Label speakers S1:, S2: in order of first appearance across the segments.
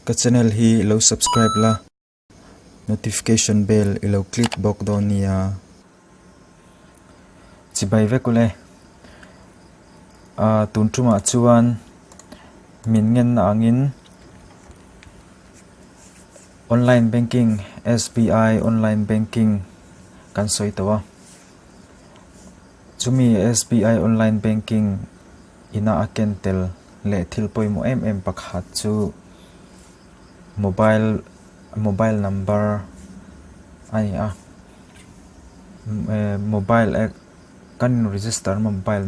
S1: ka channel hi lo subscribe la notification bell ilo click bok do nia chibai vekule tuntuma chuan min ngen na angin online banking SBI online banking kan soi tawa chumi SBI online banking ina akentel le thilpoi mo em pakhat chu mobile number ani mobile kan register mobile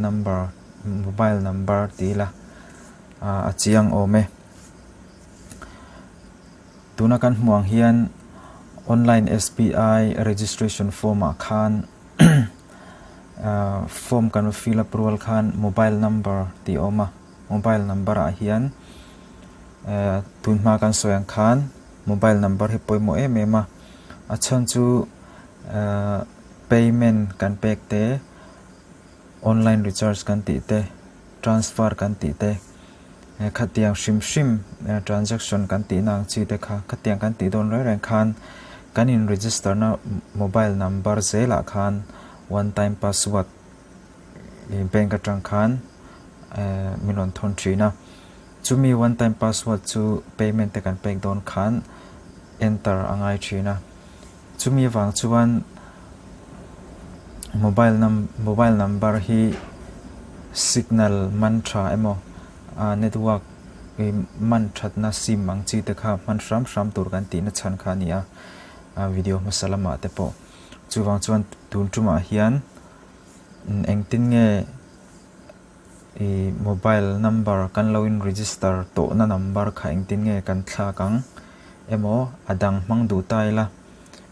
S1: number tila achiang ome tuna kan hmuang hian online SBI registration form khan form kan fill up role khan mobile number ti oma mobile number a hian tunma kan soyang khan mobile number hi poimo ema achon chu payment kan pek te online recharge kan ti te transfer kan ti te khatiang shim transaction kan ti nang chi te kha khatiang kan ti don reng khan kan in register na mobile number zela khan one time password bank atang khan minon thon thina chumi one time password chu payment te kan pek don khan enter angai thina chumi wang chuan mobile number hi signal mantra emo network man thatna sim ang chi te kha man shram tur kan ti na chan kha nia video masalama te po chuwang chuan tuntuma hian engtin nge mobile number kan login register to na number kha engtin nge kan thla kang emo adang mang du taila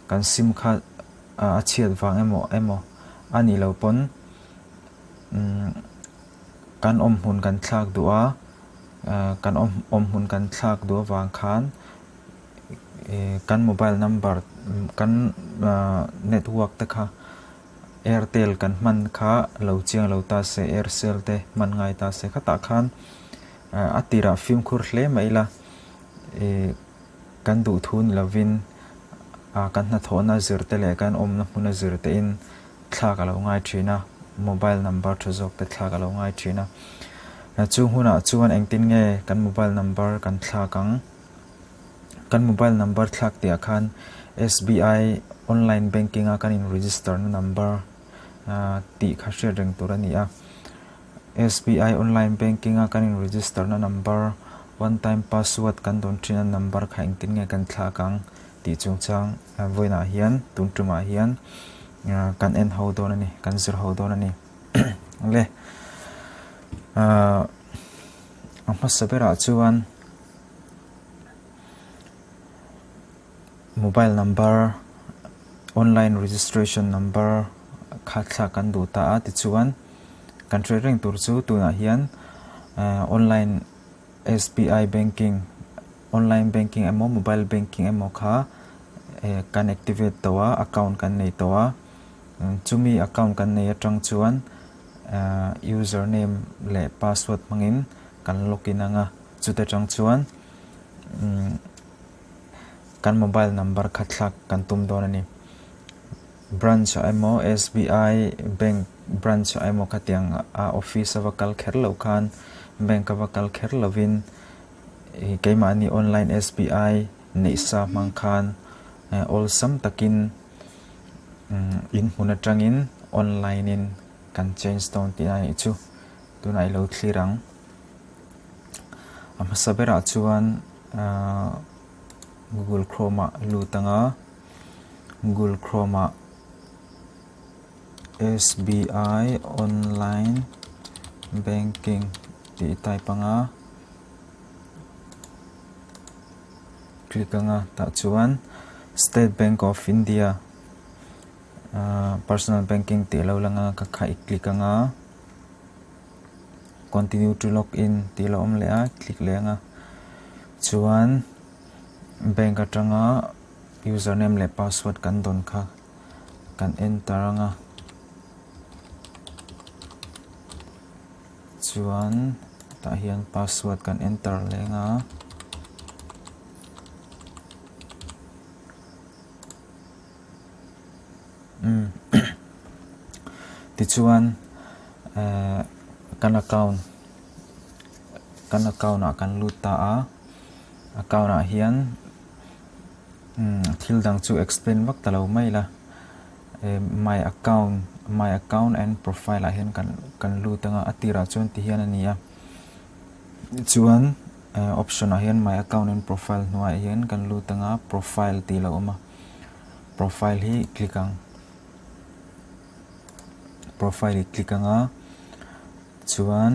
S1: kan sim kha achiat wang emo ani lo pon kan om hun kan thlak duwa kan om hun kan thlak duwa wang khan kan mobile number kan network te kha Airtel kan man kha lo chiang lo ta se Aircel te man ngai ta se khata khan atira film khur hle maila kan du thun lovin kan na thona zirte le kan om na huna zirte in thla ka lo ngai thina mobile number thozok te thla ka lo ngai thina na chu huna chuan engtin nge kan mobile number kan thla kang kan mobile number thlak te khan SBI online banking a kan in register na number ti kha share reng turania SBI online banking a kan in register na number one time password kan don thina number kha engtin nge kan thla kang ti chungchang voina hian tuntuma hian kan en ho don ani kan zir ho don ani le sabera chuan mobile number online registration number khatla kan du ta ti chuan kan reng tur chu tuna hian online SBI banking online banking emo mobile banking emo kha kan activate tawa account kan nei tawa chumi account kan nei atang chuan username le password mangin kan login anga chute tang chuan kan mobile number khatlak kan tum don ani branch emo SBI bank branch emo khatiang office avakal kherlo khan bank avakal kherlovin keima ani online SBI nei sa mang khan all sam takin in huna tangin online in kan change don ti ai chu tunai lo thlirang sabera chuan Google Chrome lutanga Google Chrome SBI online banking ti taipanga klikanga ta chuan State Bank of India personal banking ti lo langa ka khai klikanga continue to log in ti lo om le a click lenga chuan bank atanga username le password kan don kha kan enter anga chuan ta hian password kan enter lenga chuan kan account na kan lut ta a account na hian thil dang chu explain vak talo mai la my account and profile a hian kan lut anga atira chuan ti hian ania chuan option a hian my account and profile nuai hian kan lut anga profile ti lo ma profile hi click anga chuan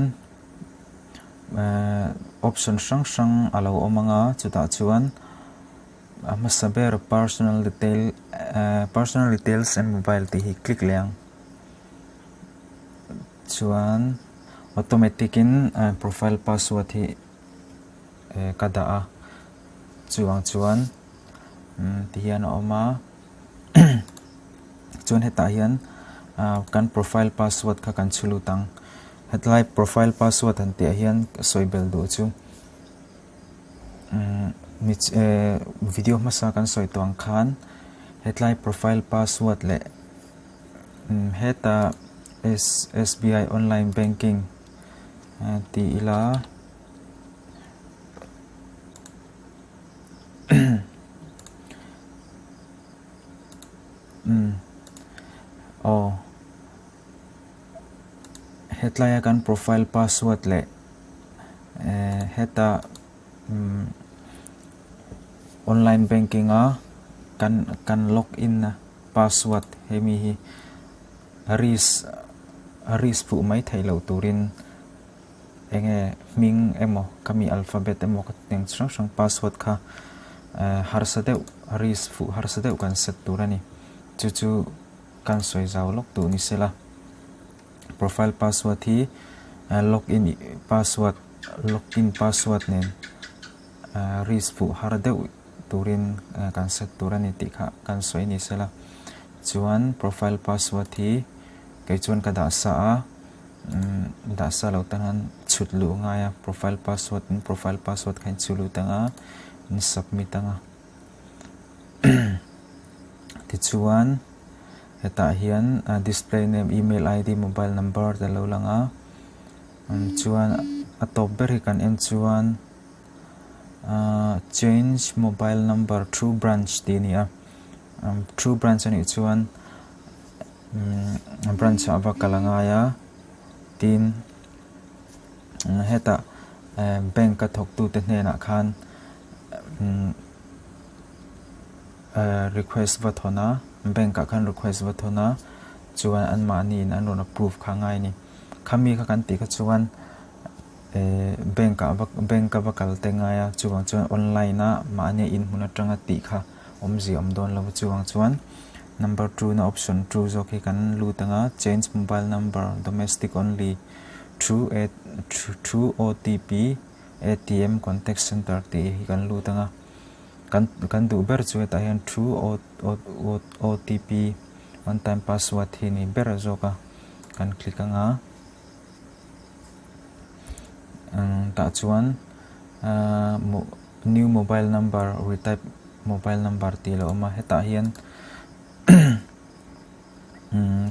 S1: option sang alo omanga chuta chuan masaber personal details and mobile ti hi click liang chuan automatic in profile password hi kada a chuan ti hian oma chuan heta hian kan profile password kha kan chulu tang hetlai profile password an te hian soibel du chu video masa kan soi tuang khan hetlai profile password le heta SBI online banking ti ila hetlai kan profile password le heta online banking a kan login na password hemi hi aris pu mai thailo turin enge ming emo kami alphabet emo ka teng sang password kha harsadeu aris fu harsadeu kan set turani chu kan soi zaw lok tu ni sela profile password hi login password nen aris fu hardeu turin kan set turani ti kha kan soi ni sela chuan profile password hi kai chuan ka da sa a da sa lo tanan chutlu nga ya profile password khain chulu tanga in submit anga ti chuan heta hian display name email id mobile number da lo langa chuan atop ber hi kan en chuan change mobile number through branch ti ni a through branch ani chuan branch ava kalanga ya tin heta bank ka thok tu te hne na khan request va thona bank ka khan request va thona chuan an ma ni an ron approve kha ngai ni khami kha kan ti ka chuan bank ka vakal te nga ya chuan online na ma ne in huna tanga ti kha omji omdon lo chuan number 2 na option 2 zo ki kan lu tanga change mobile number domestic only through OTP ATM contact center ti kan lu tanga kan du ber chu ta hian through OTP one time password hi ni ber zo ka kan click anga ta chuan new mobile number retype mobile number ti lo ma heta hian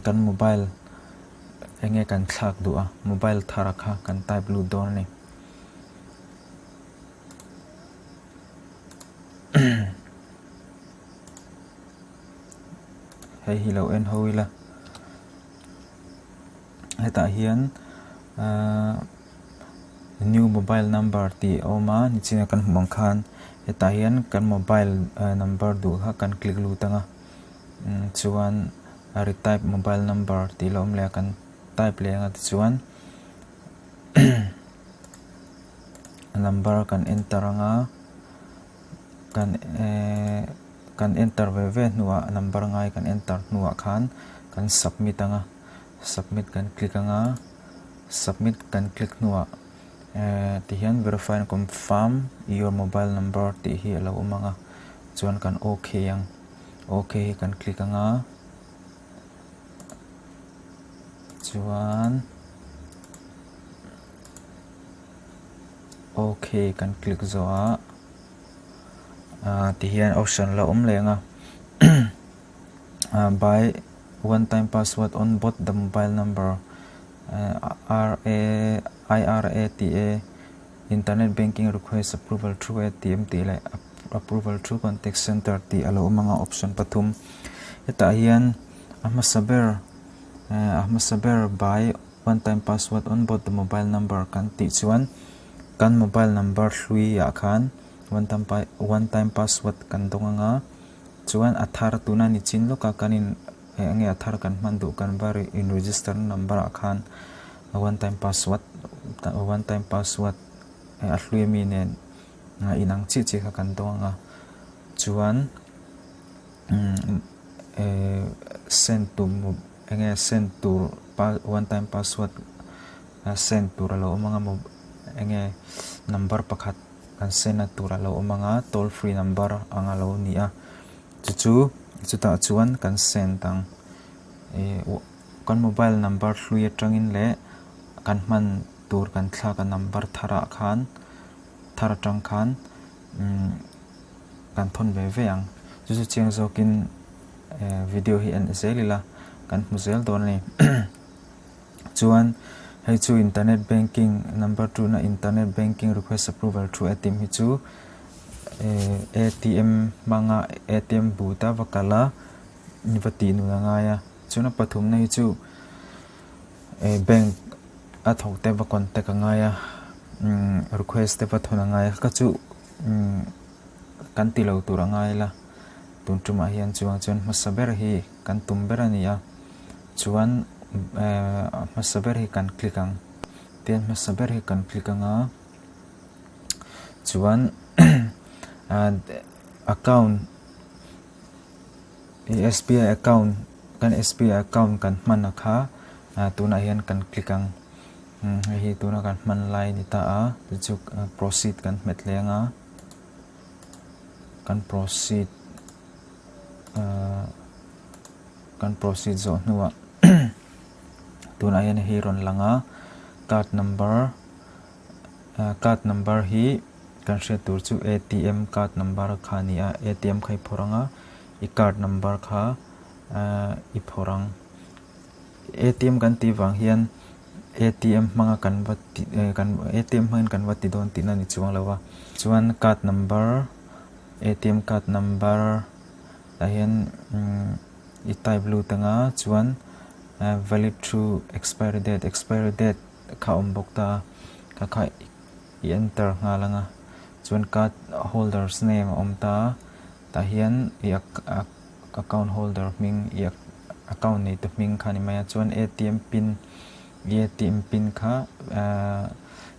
S1: kan mobile enge kan thlak du a mobile tharakha kan type lu dor ni hei hi lo en hoila heta hian new mobile number ti oma ni china kan mong khan heta hian kan mobile number du ha kan click lu tanga chuan retype mobile number ti lom le kan type le nga chuan number kan enter anga kan enter ve nuwa number ngai kan enter nuwa khan kan submit anga submit kan click anga submit kan click nuwa ti hian verify and confirm your mobile number ti hi alo umanga chuan kan okay yang okay kan click anga chuan okay kan click zo a ti hian option la lenga by one time password on both the mobile number IRATA internet banking request approval through ATM ti le approval through contact center ti alo mga option pathum ita hian ahma saber by one time password on both the mobile number kan ti chuan kan mobile number hlui ya khan one time password kan donga chuan athar tuna ni chin lo ka kanin ange athar kan mandu kan bar in register number akhan one time password a hlui mi nen inang chi chi kha kan donga chuan send to one time password send to lo mga enge number pakhat kan send to lo mga toll free number angalo nia chuta chuan kan send tang kan mobile number hlui atangin le kan man tur kan thla ka number thara tang khan kan thon ve ve ang chu chiang zokin video hi an zelila kan muzel don ni chuan hei chu internet banking number 2 na internet banking request approval through ATM hi chu ATM manga ATM buta vakala nivati nu nga ya chuna pathum nei chu bank athok te va contact nga ya request te pathuna nga ya ka chu kan ti lo tur nga la tun tuma hian chuang chon masaber hi kan tumbera ni ya chuan masaber hi kan klikang ten masaber hi kan klikanga chuan account SBI account kan man kha tuna hian kan klikang hi tuna kan man lai ni ta a chu proceed kan met lenga kan proceed zo nuwa tuna hian hi ron langa card number hi kan share tur chu ATM card number kha ni a ATM khai phoranga I card number kha I phorang ATM kan ti wang hian ATM manga kan ATM hangin kan wati don ti na ni chuang lawa chuan card number ATM card number ta hian I type lu tanga chuan valid through expiry date kha ombok ta kha I enter nga langa chuan card holders name omta ta hian account holder ming account nei to ming khani maya chuan ATM pin kha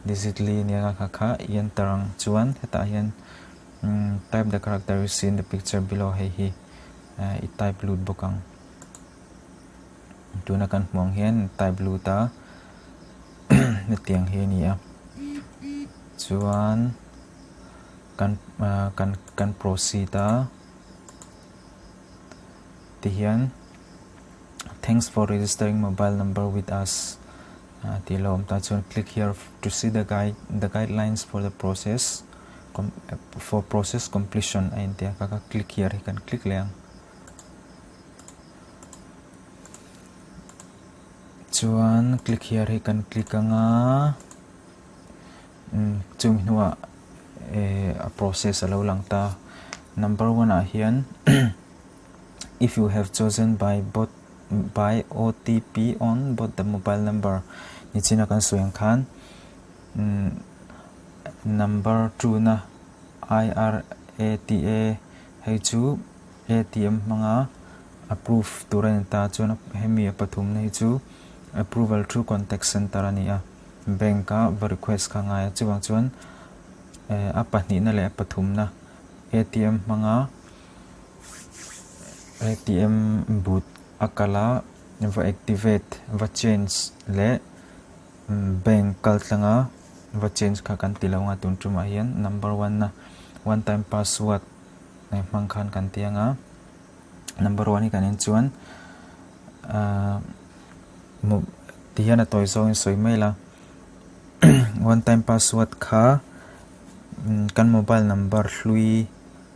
S1: digit li nia kha enter chuan heta hian type the character you see in the picture below hi I type lut bokang tuna kan mong hian type luta na tiang hi nia chuan kan proceed tihian thanks for registering mobile number with us tilom ta chuan click here to see the guidelines for the process completion ain tia ka click here hi kan click leang chuan click here hi kan click anga chung nuwa a process alo lang ta number 1 a hian if you have chosen by OTP on both the mobile number ni china kan soyang khan number 2 na IRATA hei chu ATM manga approve turan ta chuan hemi pathum nei chu approval through contact center ania bank ka request kha nga chuan apahni na le pathum na ATM manga ATM boot akala va activate va change le bank kaltlanga va change kha kan tilawanga tuntuma hian number 1 na one time password ai mangkhan kan tianga number 1 hi kanin chuan tihian a toy zong soi maila one time password kha kan mobile number hlui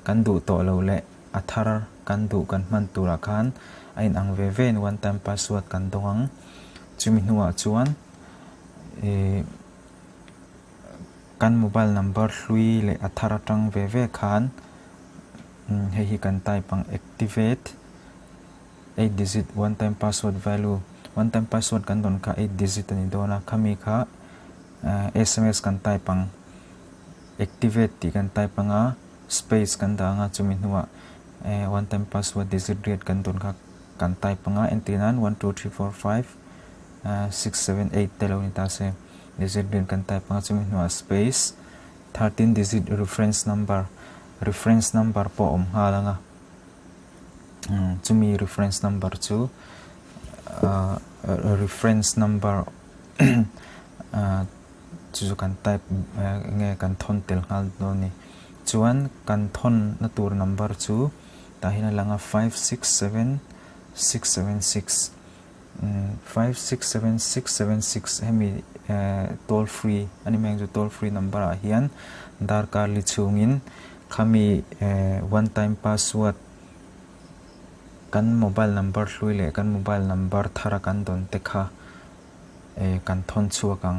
S1: kan du to lo le athar kan du kan man tura khan ain ang ve one time password kan dongang chumi nuwa chuan kan mobile number hlui le athara tang ve khan hi kan type pang activate 8 digit one time password value one time password kan don ka 8 digit ani dona kami kha SMS kan type pang activate ti kan type panga space kan da nga chumi nuwa one time password digit rate kan don ka kan type panga entinan 1 2 3 4 5 6 7 8 telo ni ta se digit rate kan type panga chumi nuwa space 13 digit reference number po halanga chumi reference number chu reference number chu kan type nge kan thon tel hal do ni chuan kan thon na tur number chu ta hina langa 567676 567676 hemi toll free ani meng ju toll free number a hian dar kar li chungin khami one time password kan mobile number hlui le kan mobile number thara kan don tekha kan thon chuakang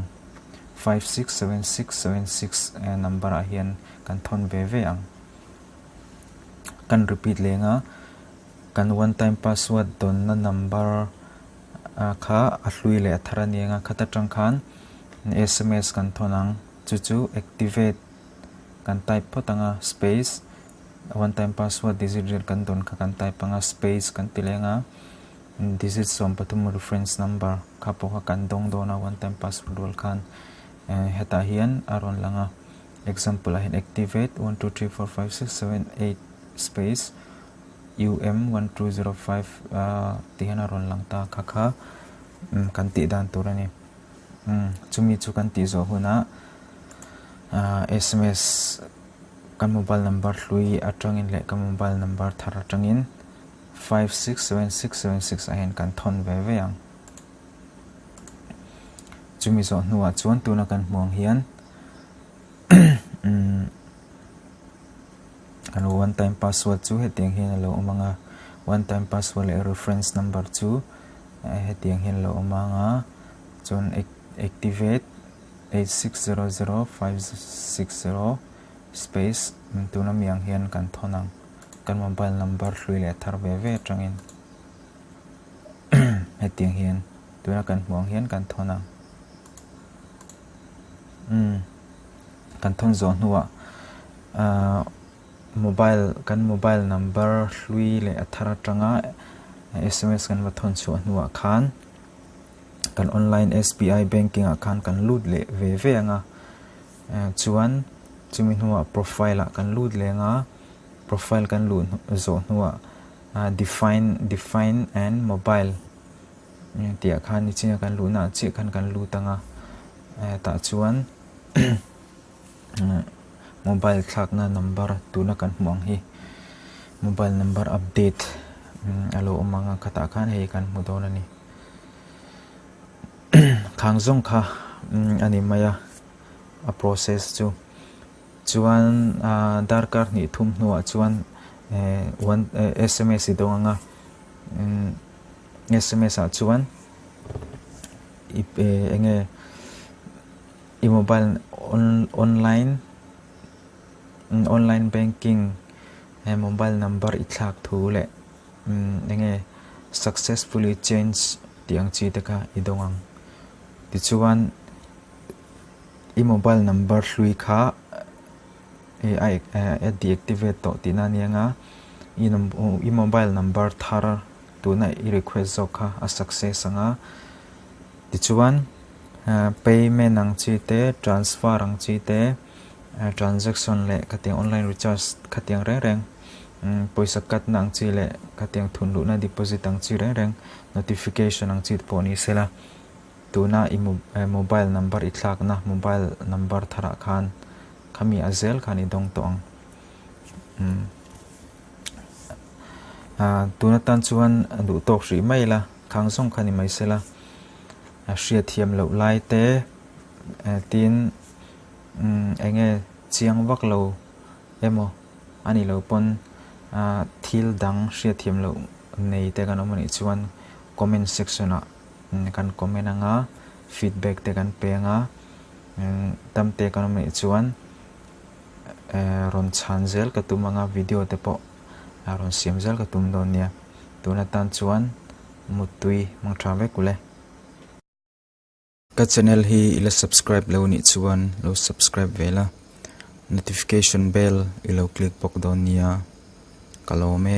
S1: 567676 number a hian kan thon ve ang kan repeat lenga kan one time password don na number kha a hlui le thara nianga khata tang khan SMS kan thonang chu activate kan type potanga space one time password digit kan don ka kan type panga space kan tilenga digit som patum reference number khapo ka kan dong dona one time password rol khan heta hian aron langa example ahin activate 1 2 3 4 5 6 7 8 space um1205 tihan aron lang ta khakha kan ti dan turani chumi chu kan ti zo huna SMS kan mobile number hlui atangin le kan mobile number thara tangin 567676 ahen kan thon ve yang chumi zo nuwa chuan tuna kan hmuang hian kan one time password chu hetiang hian lo omanga one time password le reference number chu hetiang hian lo omanga chon activate 86005060 space tuna miang hian kan thonang kan mobile number hlui le thar ve tangin hetiang hian tuna kan hmuang hian kan thonang kan thon zo nuwa mobile number hlui le athara tanga SMS kan va thon chu nuwa khan kan online SBI banking khan kan lut le ve anga chuan chumi nuwa profile kan lut lenga profile kan lu zo nuwa define and mobile tia khan ni chinga kan lu na chi kan lu tanga ta chuan mobile thak na number tuna kan hmuang hi mobile number update alo omanga khata khan hei kan mudon ani khangzong kha ani maya a process chu chuan darkar ni thum nuwa chuan one SMS idonga SMS a chuan enge mobile online banking mobile number ithlak thu le enge successfully change tiang chi taka idongang ti chuan mobile number hlui kha deactivate to tinanianga mobile number thar tuna request zokha a success anga ti chuan payment ang chi te transfer ang chi te transaction le katiang online recharge katiang reng poisa kat nang chi le katiang thunlu na deposit ang chi reng notification ang chi poni sela tuna mobile number ithlak na mobile number thara khan khami azel khani dong tong tuna tan chuan du tok ri maila khangzong khani mai sela hria thiam lo lai te tin enge chiang vak lo emo ani lo pon thil dang hria thiam lo nei te kan omani chuan comment section a kan comment anga feedback te kan pe anga tam te kan omani chuan ron chan zel ka tum anga video te po ron siam zel ka tum don nia tuna tan chuan mutui mang tha ve kule ka channel hi ila subscribe lo ni chuan lo subscribe vela notification bell ilo click pok don nia kalome